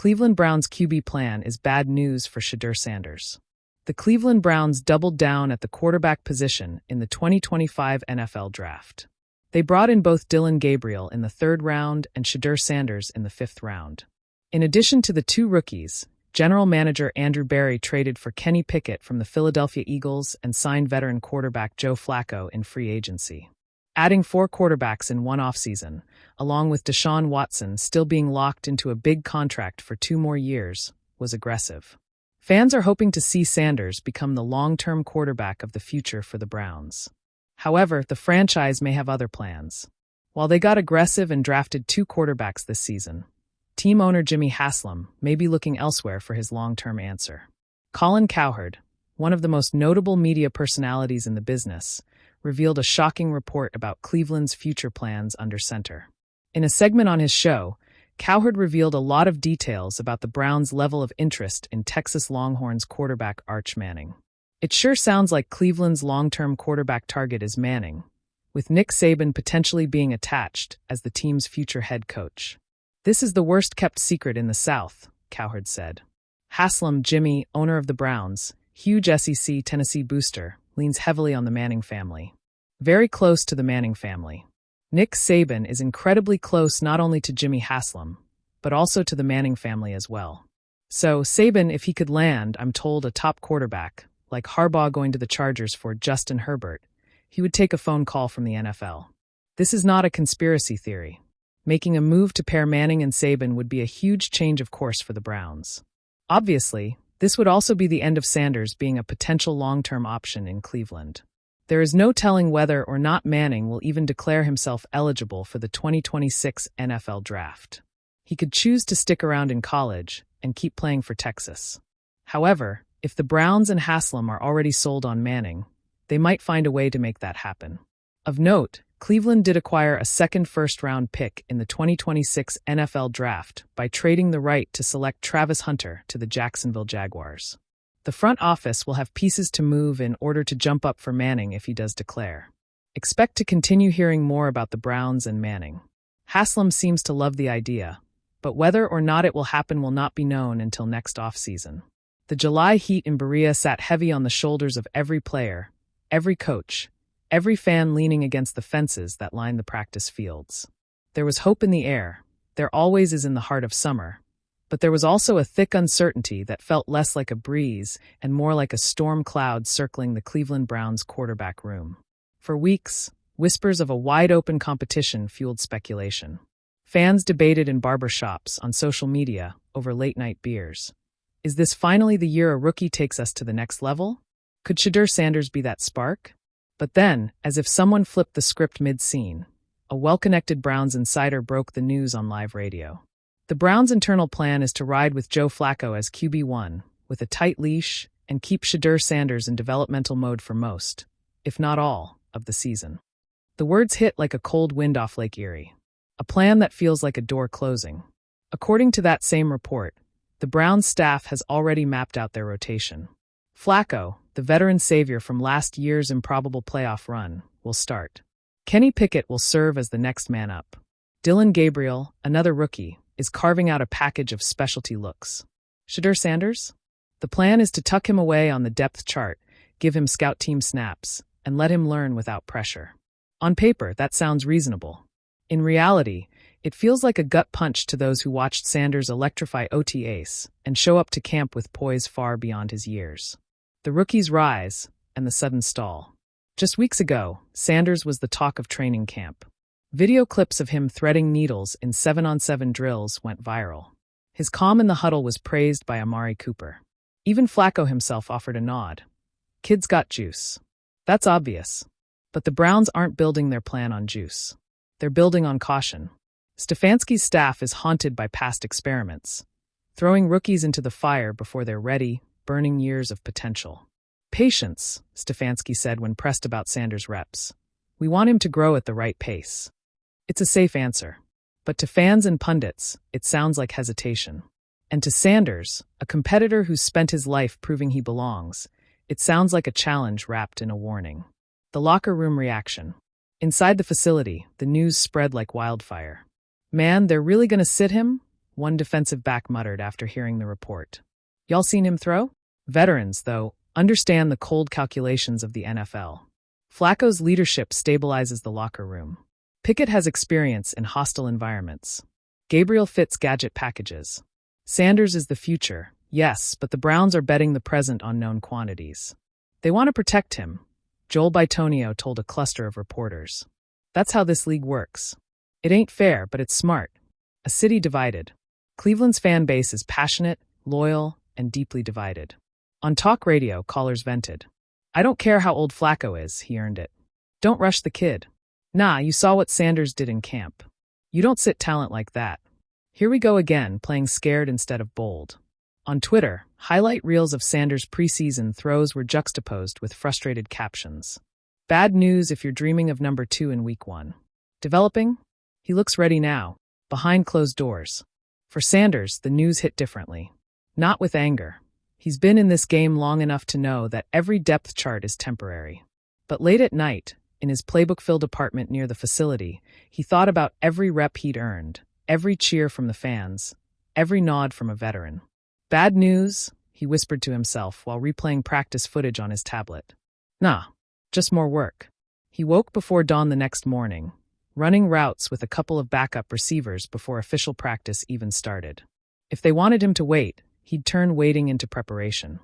Cleveland Browns QB plan is bad news for Shedeur Sanders. The Cleveland Browns doubled down at the quarterback position in the 2025 NFL Draft. They brought in both Dillon Gabriel in the 3rd round and Shedeur Sanders in the 5th round. In addition to the two rookies, General Manager Andrew Berry traded for Kenny Pickett from the Philadelphia Eagles and signed veteran quarterback Joe Flacco in free agency. Adding 4 quarterbacks in one offseason, along with Deshaun Watson still being locked into a big contract for 2 more years, was aggressive. Fans are hoping to see Sanders become the long-term quarterback of the future for the Browns. However, the franchise may have other plans. While they got aggressive and drafted 2 quarterbacks this season, team owner Jimmy Haslam may be looking elsewhere for his long-term answer. Colin Cowherd, one of the most notable media personalities in the business, revealed a shocking report about Cleveland's future plans under center. In a segment on his show, Cowherd revealed a lot of details about the Browns' level of interest in Texas Longhorns quarterback Arch Manning. It sure sounds like Cleveland's long-term quarterback target is Manning, with Nick Saban potentially being attached as the team's future head coach. This is the worst-kept secret in the South, Cowherd said. Haslam Jimmy, owner of the Browns, huge SEC Tennessee booster, leans heavily on the Manning family. Very close to the Manning family. Nick Saban is incredibly close not only to Jimmy Haslam, but also to the Manning family as well. So, Saban, if he could land, I'm told, a top quarterback, like Harbaugh going to the Chargers for Justin Herbert, he would take a phone call from the NFL. This is not a conspiracy theory. Making a move to pair Manning and Saban would be a huge change of course for the Browns. Obviously, this would also be the end of Sanders being a potential long-term option in Cleveland. There is no telling whether or not Manning will even declare himself eligible for the 2026 NFL Draft. He could choose to stick around in college and keep playing for Texas. However, if the Browns and Haslam are already sold on Manning, they might find a way to make that happen. Of note, Cleveland did acquire a second first-round pick in the 2026 NFL Draft by trading the right to select Travis Hunter to the Jacksonville Jaguars. The front office will have pieces to move in order to jump up for Manning if he does declare. Expect to continue hearing more about the Browns and Manning. Haslam seems to love the idea, but whether or not it will happen will not be known until next offseason. The July heat in Berea sat heavy on the shoulders of every player, every coach, every fan leaning against the fences that line the practice fields. There was hope in the air. There always is in the heart of summer. But there was also a thick uncertainty that felt less like a breeze and more like a storm cloud circling the Cleveland Browns quarterback room. For weeks, whispers of a wide-open competition fueled speculation. Fans debated in barbershops, on social media, over late-night beers. Is this finally the year a rookie takes us to the next level? Could Shedeur Sanders be that spark? But then, as if someone flipped the script mid-scene, a well-connected Browns insider broke the news on live radio. The Browns' internal plan is to ride with Joe Flacco as QB1, with a tight leash, and keep Shedeur Sanders in developmental mode for most, if not all, of the season. The words hit like a cold wind off Lake Erie. A plan that feels like a door closing. According to that same report, the Browns staff has already mapped out their rotation. Flacco, the veteran savior from last year's improbable playoff run, will start. Kenny Pickett will serve as the next man up. Dillon Gabriel, another rookie, is carving out a package of specialty looks. Shedeur Sanders? The plan is to tuck him away on the depth chart, give him scout team snaps, and let him learn without pressure. On paper, that sounds reasonable. In reality, it feels like a gut punch to those who watched Sanders electrify OT Ace and show up to camp with poise far beyond his years. The rookie's rise and the sudden stall. Just weeks ago, Sanders was the talk of training camp. Video clips of him threading needles in 7-on-7 drills went viral. His calm in the huddle was praised by Amari Cooper. Even Flacco himself offered a nod. Kid's got juice. That's obvious. But the Browns aren't building their plan on juice. They're building on caution. Stefanski's staff is haunted by past experiments, throwing rookies into the fire before they're ready, burning years of potential. Patience, Stefanski said when pressed about Sanders' reps. We want him to grow at the right pace. It's a safe answer. But to fans and pundits, it sounds like hesitation. And to Sanders, a competitor who's spent his life proving he belongs, it sounds like a challenge wrapped in a warning. The locker room reaction. Inside the facility, the news spread like wildfire. Man, they're really going to sit him? one defensive back muttered after hearing the report. Y'all seen him throw? Veterans, though, understand the cold calculations of the NFL. Flacco's leadership stabilizes the locker room. Pickett has experience in hostile environments. Gabriel fits gadget packages. Sanders is the future, yes, but the Browns are betting the present on known quantities. They want to protect him, Joel Bitonio told a cluster of reporters. That's how this league works. It ain't fair, but it's smart. A city divided. Cleveland's fan base is passionate, loyal, and deeply divided. On talk radio, callers vented. I don't care how old Flacco is, he earned it. Don't rush the kid. Nah, you saw what Sanders did in camp. You don't sit talent like that. Here we go again, playing scared instead of bold. On Twitter, highlight reels of Sanders' preseason throws were juxtaposed with frustrated captions. Bad news if you're dreaming of number 2 in week 1. Developing? He looks ready now, behind closed doors. For Sanders, the news hit differently. Not with anger. He's been in this game long enough to know that every depth chart is temporary. But late at night, in his playbook-filled apartment near the facility, he thought about every rep he'd earned, every cheer from the fans, every nod from a veteran. Bad news, he whispered to himself while replaying practice footage on his tablet. Nah, just more work. He woke before dawn the next morning, running routes with a couple of backup receivers before official practice even started. If they wanted him to wait, he'd turn waiting into preparation.